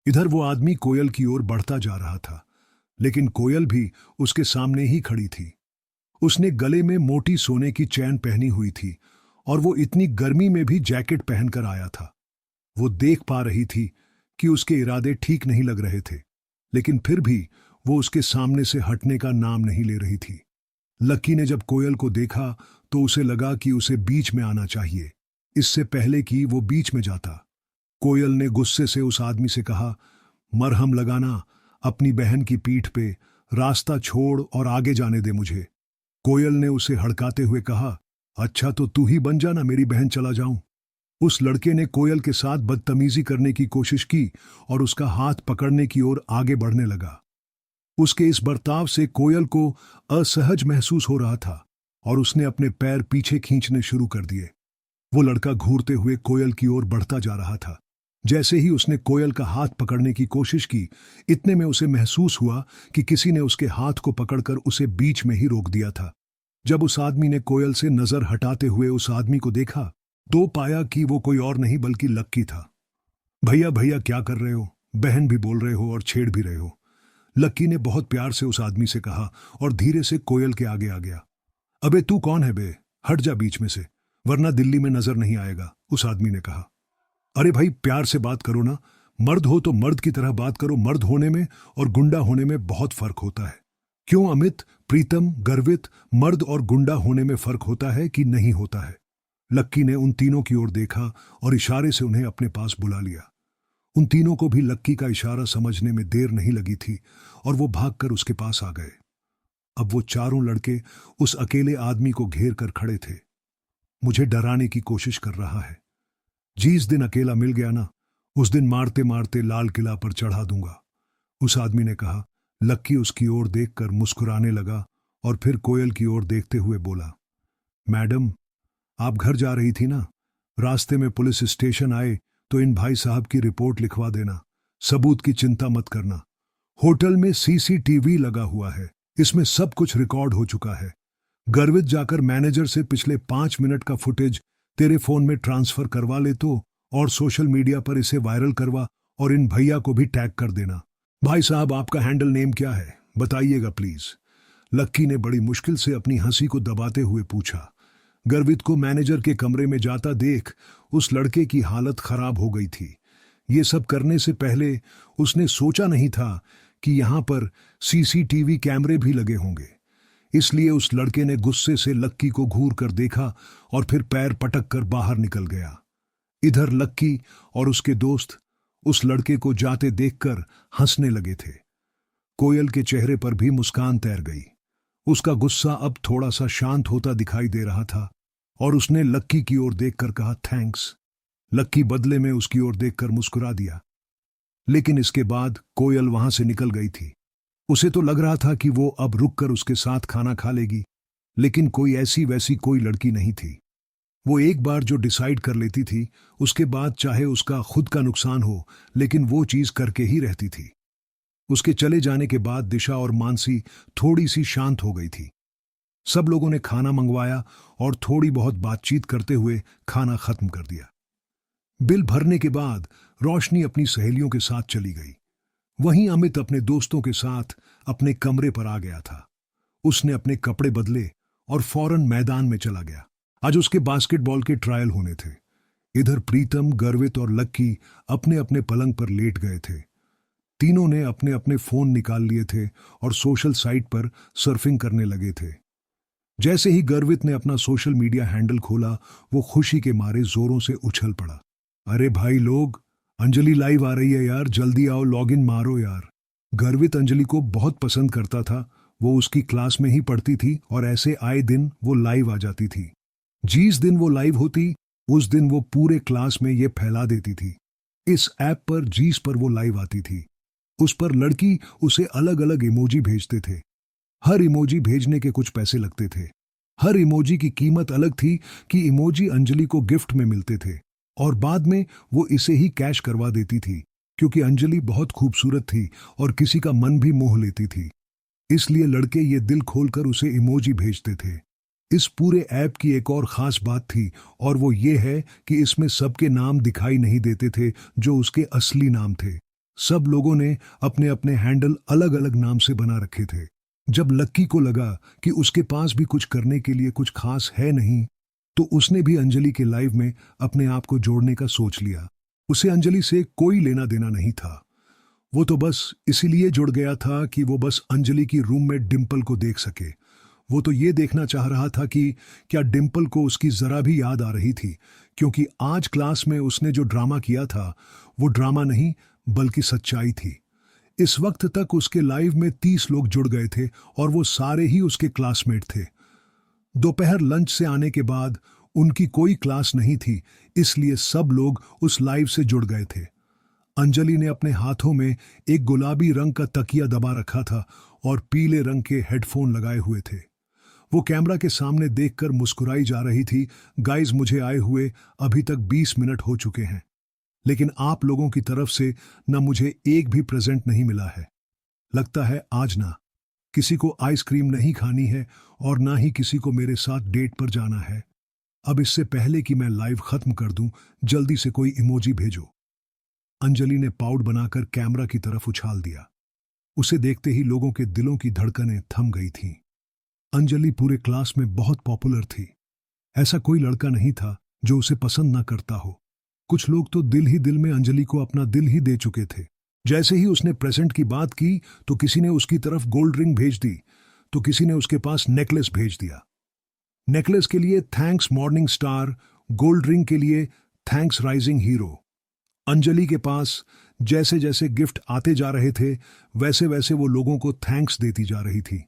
इधर वो आदमी कोयल की ओर बढ़ता जा रहा था, लेकिन कोयल भी उसके सामने ही खड़ी थी। उसने गले में मोटी सोने की चैन पहनी हुई थी और वो इतनी गर्मी में भी जैकेट पहनकर आया था। वो देख पा रही थी कि उसके इरादे ठीक नहीं लग रहे थे, लेकिन फिर भी वो उसके सामने से हटने का नाम नहीं ले रही थी। लक्की ने जब कोयल को देखा तो उसे लगा कि उसे बीच में आना चाहिए, इससे पहले कि वो बीच में जाता। कोयल ने गुस्से से उस आदमी से कहा, मरहम लगाना, अपनी बहन की पीठ पे, रास्ता छोड़ और आगे जाने दे मुझे। कोयल ने उसे हड़काते हुए कहा, अच्छा तो तू ही बन जाना मेरी बहन, चला जाऊं। उस लड़के ने कोयल के साथ बदतमीजी करने की कोशिश की और उसका हाथ पकड़ने की ओर आगे बढ़ने लगा। उसके इस बर्ताव से कोयल को असहज महसूस हो रहा था और उसने अपने पैर पीछे खींचने शुरू कर दिए। वो लड़का घूरते हुए कोयल की ओर बढ़ता जा रहा था। जैसे ही उसने कोयल का हाथ पकड़ने की कोशिश की, इतने में उसे महसूस हुआ कि किसी ने उसके हाथ को पकड़कर उसे बीच में ही रोक दिया था। जब उस आदमी ने कोयल से नजर हटाते हुए उस आदमी को देखा तो पाया कि वो कोई और नहीं बल्कि लक्की था। भैया भैया क्या कर रहे हो? बहन भी बोल रहे हो और छेड़ भी रहे हो, लक्की ने बहुत प्यार से उस आदमी से कहा और धीरे से कोयल के आगे आ गया। अबे तू कौन है बे? हट जा बीच में से, वरना दिल्ली में नजर नहीं आएगा, उस आदमी ने कहा। अरे भाई प्यार से बात करो ना, मर्द हो तो मर्द की तरह बात करो। मर्द होने में और गुंडा होने में बहुत फर्क होता है। क्यों अमित, प्रीतम, गर्वित, मर्द और गुंडा होने में फर्क होता है कि नहीं होता है? लक्की ने उन तीनों की ओर देखा और इशारे से उन्हें अपने पास बुला लिया। उन तीनों को भी लक्की का इशारा समझने में देर नहीं लगी थी और वो भागकर उसके पास आ गए। अब वो चारों लड़के उस अकेले आदमी को घेर कर खड़े थे। मुझे डराने की कोशिश कर रहा है। जिस दिन अकेला मिल गया ना, उस दिन मारते मारते लाल किला पर चढ़ा दूंगा, उस आदमी ने कहा। लक्की उसकी ओर देखकर मुस्कुराने लगा और फिर कोयल की ओर देखते हुए बोला, मैडम आप घर जा रही थी ना, रास्ते में पुलिस स्टेशन आए तो इन भाई साहब की रिपोर्ट लिखवा देना। सबूत की चिंता मत करना। होटल में सीसीटीवी लगा हुआ है, इसमें सब कुछ रिकॉर्ड हो चुका है। गर्वित जाकर मैनेजर से पिछले 5 मिनट का फुटेज तेरे फोन में ट्रांसफर करवा ले तो, और सोशल मीडिया पर इसे वायरल करवा और इन भैया को भी टैग कर देना। भाई साहब आपका हैंडल नेम क्या है, बताइएगा प्लीज। लक्की ने बड़ी मुश्किल से अपनी हंसी को दबाते हुए पूछा। गर्वित को मैनेजर के कमरे में जाता देख उस लड़के की हालत खराब हो गई थी। ये सब करने से पहले उसने सोचा नहीं था कि यहां पर सीसीटीवी कैमरे भी लगे होंगे। इसलिए उस लड़के ने गुस्से से लक्की को घूर कर देखा और फिर पैर पटक कर बाहर निकल गया। इधर लक्की और उसके दोस्त उस लड़के को जाते देखकर हंसने लगे थे। कोयल के चेहरे पर भी मुस्कान तैर गई। उसका गुस्सा अब थोड़ा सा शांत होता दिखाई दे रहा था और उसने लक्की की ओर देखकर कहा, थैंक्स। लक्की बदले में उसकी ओर देखकर मुस्कुरा दिया। लेकिन इसके बाद कोयल वहां से निकल गई थी। उसे तो लग रहा था कि वो अब रुककर उसके साथ खाना खा लेगी, लेकिन कोई ऐसी वैसी कोई लड़की नहीं थी। वो एक बार जो डिसाइड कर लेती थी, उसके बाद चाहे उसका खुद का नुकसान हो, लेकिन वो चीज करके ही रहती थी। उसके चले जाने के बाद दिशा और मानसी थोड़ी सी शांत हो गई थी। सब लोगों ने खाना मंगवाया और थोड़ी बहुत बातचीत करते हुए खाना खत्म कर दिया। बिल भरने के बाद रोशनी अपनी सहेलियों के साथ चली गई। वहीं अमित अपने दोस्तों के साथ अपने कमरे पर आ गया था। उसने अपने कपड़े बदले और फौरन मैदान में चला गया। आज उसके बास्केटबॉल के ट्रायल होने थे। इधर प्रीतम, गर्वित और लक्की अपने अपने पलंग पर लेट गए थे। तीनों ने अपने अपने फोन निकाल लिए थे और सोशल साइट पर सर्फिंग करने लगे थे। जैसे ही गर्वित ने अपना सोशल मीडिया हैंडल खोला, वो खुशी के मारे जोरों से उछल पड़ा। अरे भाई लोग, अंजलि लाइव आ रही है यार, जल्दी आओ, लॉगिन मारो यार। गर्वित अंजलि को बहुत पसंद करता था। वो उसकी क्लास में ही पढ़ती थी और ऐसे आए दिन वो लाइव आ जाती थी। जिस दिन वो लाइव होती, उस दिन वो पूरे क्लास में ये फैला देती थी। इस ऐप पर जिस पर वो लाइव आती थी, उस पर लड़की उसे अलग अलग इमोजी भेजते थे। हर इमोजी भेजने के कुछ पैसे लगते थे। हर इमोजी की कीमत अलग थी कि इमोजी अंजलि को गिफ्ट में मिलते थे और बाद में वो इसे ही कैश करवा देती थी, क्योंकि अंजलि बहुत खूबसूरत थी और किसी का मन भी मोह लेती थी। इसलिए लड़के ये दिल खोलकर उसे इमोजी भेजते थे। इस पूरे ऐप की एक और खास बात थी और वो ये है कि इसमें सबके नाम दिखाई नहीं देते थे जो उसके असली नाम थे। सब लोगों ने अपने अपने हैंडल अलग अलग नाम से बना रखे थे। जब लक्की को लगा कि उसके पास भी कुछ करने के लिए कुछ खास है नहीं, तो उसने भी अंजलि के लाइव में अपने आप को जोड़ने का सोच लिया। उसे अंजलि से कोई लेना देना नहीं था। वो तो बस इसीलिए जुड़ गया था कि वो बस अंजलि की रूममेट डिंपल को देख सके। वो तो ये देखना चाह रहा था कि क्या डिंपल को उसकी जरा भी याद आ रही थी, क्योंकि आज क्लास में उसने जो ड्रामा किया था वो ड्रामा नहीं बल्कि सच्चाई थी। इस वक्त तक उसके लाइव में 30 लोग जुड़ गए थे और वो सारे ही उसके क्लासमेट थे। दोपहर लंच से आने के बाद उनकी कोई क्लास नहीं थी, इसलिए सब लोग उस लाइव से जुड़ गए थे। अंजलि ने अपने हाथों में एक गुलाबी रंग का तकिया दबा रखा था और पीले रंग के हेडफोन लगाए हुए थे। वो कैमरा के सामने देखकर मुस्कुराई जा रही थी। गाइस, मुझे आए हुए अभी तक 20 मिनट हो चुके हैं, लेकिन आप लोगों की तरफ से न मुझे एक भी प्रेजेंट नहीं मिला है। लगता है आज ना किसी को आइसक्रीम नहीं खानी है और ना ही किसी को मेरे साथ डेट पर जाना है। अब इससे पहले कि मैं लाइव खत्म कर दूं, जल्दी से कोई इमोजी भेजो। अंजलि ने पाउड बनाकर कैमरा की तरफ उछाल दिया। उसे देखते ही लोगों के दिलों की धड़कनें थम गई थीं। अंजलि पूरे क्लास में बहुत पॉपुलर थी। ऐसा कोई लड़का नहीं था जो उसे पसंद ना करता हो। कुछ लोग तो दिल ही दिल में अंजलि को अपना दिल ही दे चुके थे। जैसे ही उसने प्रेजेंट की बात की तो किसी ने उसकी तरफ गोल्ड रिंग भेज दी, तो किसी ने उसके पास नेकलेस भेज दिया। नेकलेस के लिए thanks morning star, gold ring के लिए थैंक्स राइजिंग हीरो। अंजलि के पास जैसे जैसे गिफ्ट आते जा रहे थे, वैसे वैसे वो लोगों को थैंक्स देती जा रही थी।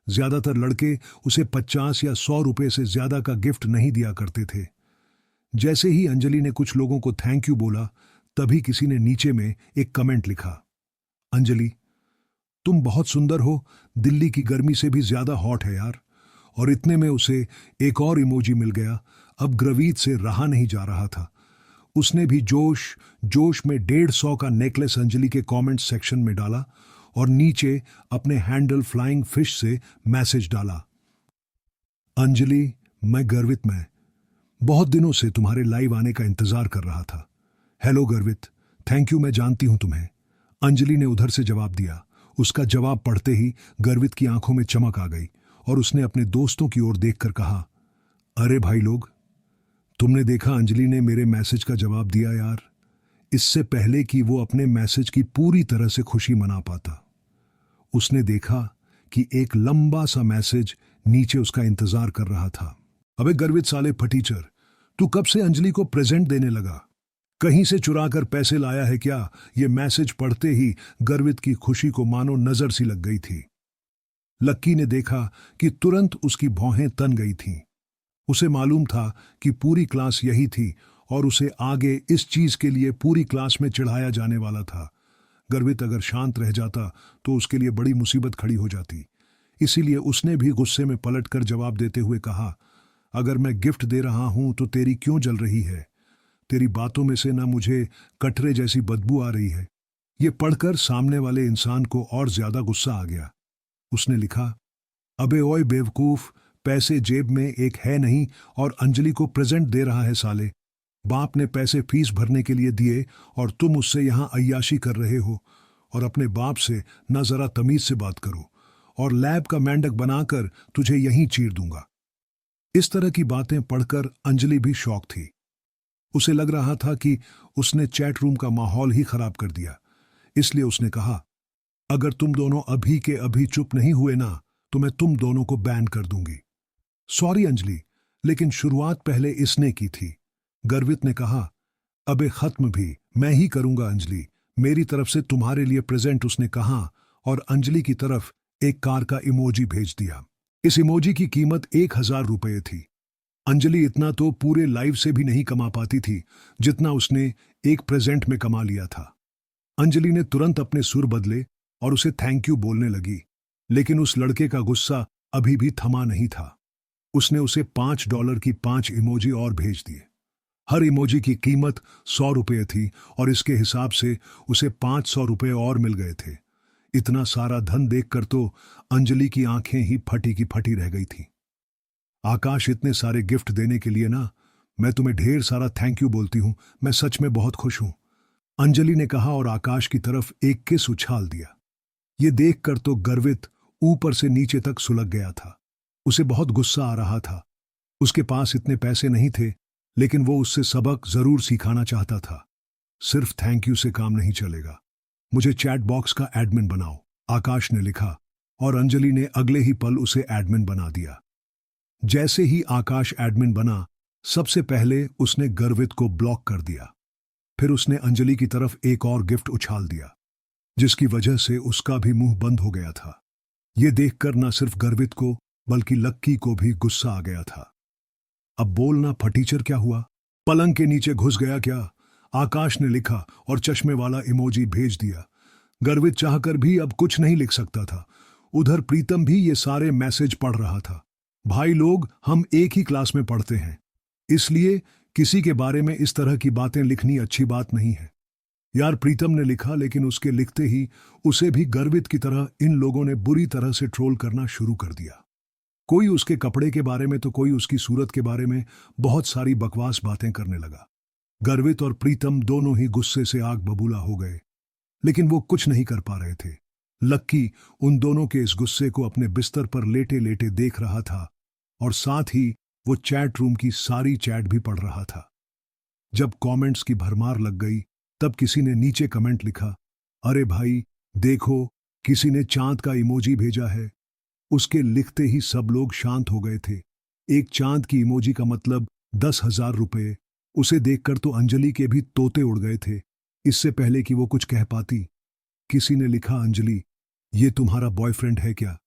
ज्यादातर लड़के उसे 50 या 100 रुपए से ज्यादा का गिफ्ट नहीं दिया करते थे। जैसे ही अंजलि ने कुछ लोगों को थैंक यू बोला, तभी किसी ने नीचे में एक कमेंट लिखा, अंजलि तुम बहुत सुंदर हो, दिल्ली की गर्मी से भी ज्यादा हॉट है यार। और इतने में उसे एक और इमोजी मिल गया। अब ग्रवीत से रहा नहीं जा रहा था। उसने भी जोश जोश में 150 का नेकलेस अंजलि के कमेंट सेक्शन में डाला और नीचे अपने हैंडल फ्लाइंग फिश से मैसेज डाला, अंजलि मैं गर्वित में बहुत दिनों से तुम्हारे लाइव आने का इंतजार कर रहा था। हेलो गर्वित, थैंक यू, मैं जानती हूं तुम्हें। अंजलि ने उधर से जवाब दिया। उसका जवाब पढ़ते ही गर्वित की आंखों में चमक आ गई और उसने अपने दोस्तों की ओर देखकर कहा, अरे भाई लोग, तुमने देखा अंजलि ने मेरे मैसेज का जवाब दिया यार। इससे पहले कि वो अपने मैसेज की पूरी तरह से खुशी मना पाता, उसने देखा कि एक लंबा सा मैसेज नीचे उसका इंतजार कर रहा था। अबे गर्वित साले फटीचर, तू कब से अंजलि को प्रेजेंट देने लगा? कहीं से चुरा कर पैसे लाया है क्या? ये मैसेज पढ़ते ही गर्वित की खुशी को मानो नजर सी लग गई थी। लक्की ने देखा कि तुरंत उसकी भौहें तन गई थीं। उसे मालूम था कि पूरी क्लास यही थी और उसे आगे इस चीज के लिए पूरी क्लास में चिढ़ाया जाने वाला था। गर्वित अगर शांत रह जाता तो उसके लिए बड़ी मुसीबत खड़ी हो जाती। इसीलिए उसने भी गुस्से में पलटकर जवाब देते हुए कहा, अगर मैं गिफ्ट दे रहा हूं तो तेरी क्यों जल रही है? तेरी बातों में से ना मुझे कटरे जैसी बदबू आ रही है। ये पढ़कर सामने वाले इंसान को और ज्यादा गुस्सा आ गया। उसने लिखा, अबे ओए बेवकूफ, पैसे जेब में एक है नहीं और अंजलि को प्रेजेंट दे रहा है साले। बाप ने पैसे फीस भरने के लिए दिए और तुम उससे यहां अय्याशी कर रहे हो। और अपने बाप से न जरा तमीज से बात करो और लैब का मेंढक बनाकर तुझे यहीं चीर दूंगा। इस तरह की बातें पढ़कर अंजलि भी शॉक थी। उसे लग रहा था कि उसने चैट रूम का माहौल ही खराब कर दिया। इसलिए उसने कहा, अगर तुम दोनों अभी के अभी चुप नहीं हुए ना तो मैं तुम दोनों को बैन कर दूंगी। सॉरी अंजलि, लेकिन शुरुआत पहले इसने की थी। गर्वित ने कहा, अबे खत्म भी मैं ही करूंगा अंजलि, मेरी तरफ से तुम्हारे लिए प्रेजेंट, उसने कहा और अंजलि की तरफ एक कार का इमोजी भेज दिया। इस इमोजी की कीमत 1000 रुपये थी। अंजलि इतना तो पूरे लाइव से भी नहीं कमा पाती थी जितना उसने एक प्रेजेंट में कमा लिया था। अंजलि ने तुरंत अपने सुर बदले और उसे थैंक यू बोलने लगी, लेकिन उस लड़के का गुस्सा अभी भी थमा नहीं था। उसने उसे $5 की 5 इमोजी और भेज दिए। हर इमोजी की कीमत 100 रुपये थी और इसके हिसाब से उसे 500 रुपये और मिल गए थे। इतना सारा धन देखकर तो अंजलि की आंखें ही फटी की फटी रह गई थी। आकाश, इतने सारे गिफ्ट देने के लिए ना मैं तुम्हें ढेर सारा थैंक यू बोलती हूं। मैं सच में बहुत खुश हूं। अंजलि ने कहा और आकाश की तरफ एक किस उछाल दिया। ये देखकर तो गर्वित ऊपर से नीचे तक सुलग गया था। उसे बहुत गुस्सा आ रहा था। उसके पास इतने पैसे नहीं थे, लेकिन वो उससे सबक जरूर सिखाना चाहता था। सिर्फ थैंक यू से काम नहीं चलेगा, मुझे चैट बॉक्स का एडमिन बनाओ, आकाश ने लिखा और अंजलि ने अगले ही पल उसे एडमिन बना दिया। जैसे ही आकाश एडमिन बना, सबसे पहले उसने गर्वित को ब्लॉक कर दिया। फिर उसने अंजलि की तरफ एक और गिफ्ट उछाल दिया, जिसकी वजह से उसका भी मुंह बंद हो गया था। यह देखकर न सिर्फ गर्वित को बल्कि लक्की को भी गुस्सा आ गया था। अब बोलना फटीचर, क्या हुआ? पलंग के नीचे घुस गया क्या? आकाश ने लिखा और चश्मे वाला इमोजी भेज दिया। गर्वित चाहकर भी अब कुछ नहीं लिख सकता था। उधर प्रीतम भी ये सारे मैसेज पढ़ रहा था। भाई लोग, हम एक ही क्लास में पढ़ते हैं, इसलिए किसी के बारे में इस तरह की बातें लिखनी अच्छी बात नहीं है। यार, प्रीतम ने लिखा, लेकिन उसके लिखते ही उसे भी गर्वित की तरह इन लोगों ने बुरी तरह से ट्रोल करना शुरू कर दिया। कोई उसके कपड़े के बारे में तो कोई उसकी सूरत के बारे में बहुत सारी बकवास बातें करने लगा। गर्वित और प्रीतम दोनों ही गुस्से से आग बबूला हो गए, लेकिन वो कुछ नहीं कर पा रहे थे। लक्की उन दोनों के इस गुस्से को अपने बिस्तर पर लेटे लेटे देख रहा था और साथ ही वो चैट रूम की सारी चैट भी पढ़ रहा था। जब कमेंट्स की भरमार लग गई, तब किसी ने नीचे कमेंट लिखा, अरे भाई देखो, किसी ने चांद का इमोजी भेजा है। उसके लिखते ही सब लोग शांत हो गए थे। एक चांद की इमोजी का मतलब 10,000 रुपए। उसे देखकर तो अंजलि के भी तोते उड़ गए थे, इससे पहले कि वो कुछ कह पाती। किसी ने लिखा, अंजलि ये तुम्हारा बॉयफ्रेंड है क्या?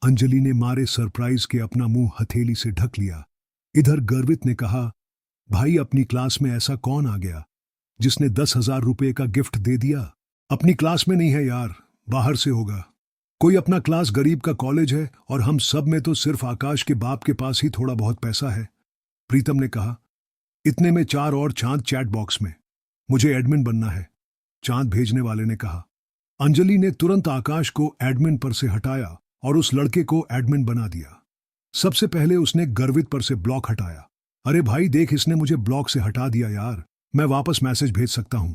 अंजलि ने मारे सरप्राइज के अपना मुंह हथेली से ढक लिया। इधर गर्वित ने कहा, भाई अपनी क्लास में ऐसा कौन आ गया जिसने 10,000 रुपए का गिफ्ट दे दिया? अपनी क्लास में नहीं है यार, बाहर से होगा। कोई अपना क्लास गरीब का कॉलेज है और हम सब में तो सिर्फ आकाश के बाप के पास ही थोड़ा बहुत पैसा है। प्रीतम ने कहा, इतने में 4 और चांद चैट बॉक्स में, मुझे एडमिन बनना है, चांद भेजने वाले ने कहा। अंजलि ने तुरंत आकाश को एडमिन पर से हटाया और उस लड़के को एडमिन बना दिया। सबसे पहले उसने गर्वित पर से ब्लॉक हटाया। अरे भाई देख, इसने मुझे ब्लॉक से हटा दिया यार, मैं वापस मैसेज भेज सकता हूं,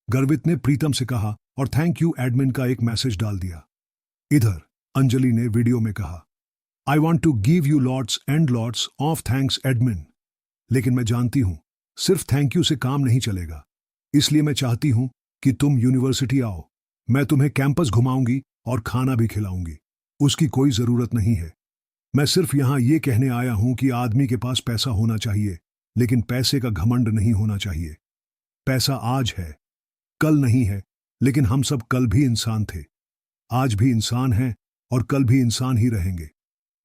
गर्वित ने प्रीतम से कहा और थैंक यू एडमिन का एक मैसेज डाल दिया। इधर अंजलि ने वीडियो में कहा, I want to give you lots and lots of thanks admin, लेकिन मैं जानती हूं सिर्फ थैंक यू से काम नहीं चलेगा, इसलिए मैं चाहती हूं कि तुम यूनिवर्सिटी आओ, मैं तुम्हें कैंपस घुमाऊंगी और खाना भी खिलाऊंगी। उसकी कोई जरूरत नहीं है, मैं सिर्फ यहां ये कहने आया हूं कि आदमी के पास पैसा होना चाहिए, लेकिन पैसे का घमंड नहीं होना चाहिए। पैसा आज है, कल नहीं है, लेकिन हम सब कल भी इंसान थे, आज भी इंसान हैं और कल भी इंसान ही रहेंगे।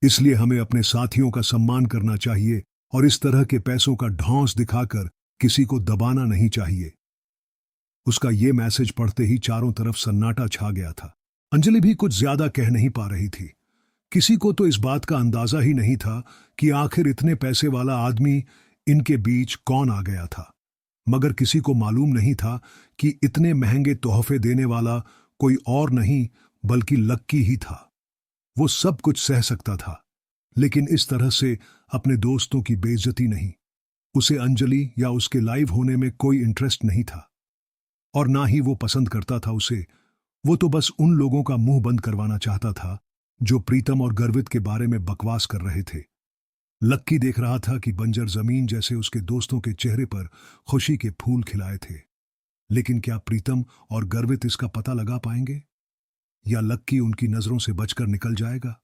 इसलिए हमें अपने साथियों का सम्मान करना चाहिए और इस तरह के पैसों का ढौंस दिखाकर किसी को दबाना नहीं चाहिए। उसका ये मैसेज पढ़ते ही चारों तरफ सन्नाटा छा गया था। अंजलि भी कुछ ज्यादा कह नहीं पा रही थी। किसी को तो इस बात का अंदाजा ही नहीं था कि आखिर इतने पैसे वाला आदमी इनके बीच कौन आ गया था, मगर किसी को मालूम नहीं था कि इतने महंगे तोहफे देने वाला कोई और नहीं बल्कि लक्की ही था। वो सब कुछ सह सकता था, लेकिन इस तरह से अपने दोस्तों की बेइज्जती नहीं। उसे अंजलि या उसके लाइव होने में कोई इंटरेस्ट नहीं था और ना ही वो पसंद करता था उसे। वो तो बस उन लोगों का मुंह बंद करवाना चाहता था जो प्रीतम और गर्वित के बारे में बकवास कर रहे थे। लक्की देख रहा था कि बंजर जमीन जैसे उसके दोस्तों के चेहरे पर खुशी के फूल खिलाए थे, लेकिन क्या प्रीतम और गर्वित इसका पता लगा पाएंगे या लक्की उनकी नजरों से बचकर निकल जाएगा?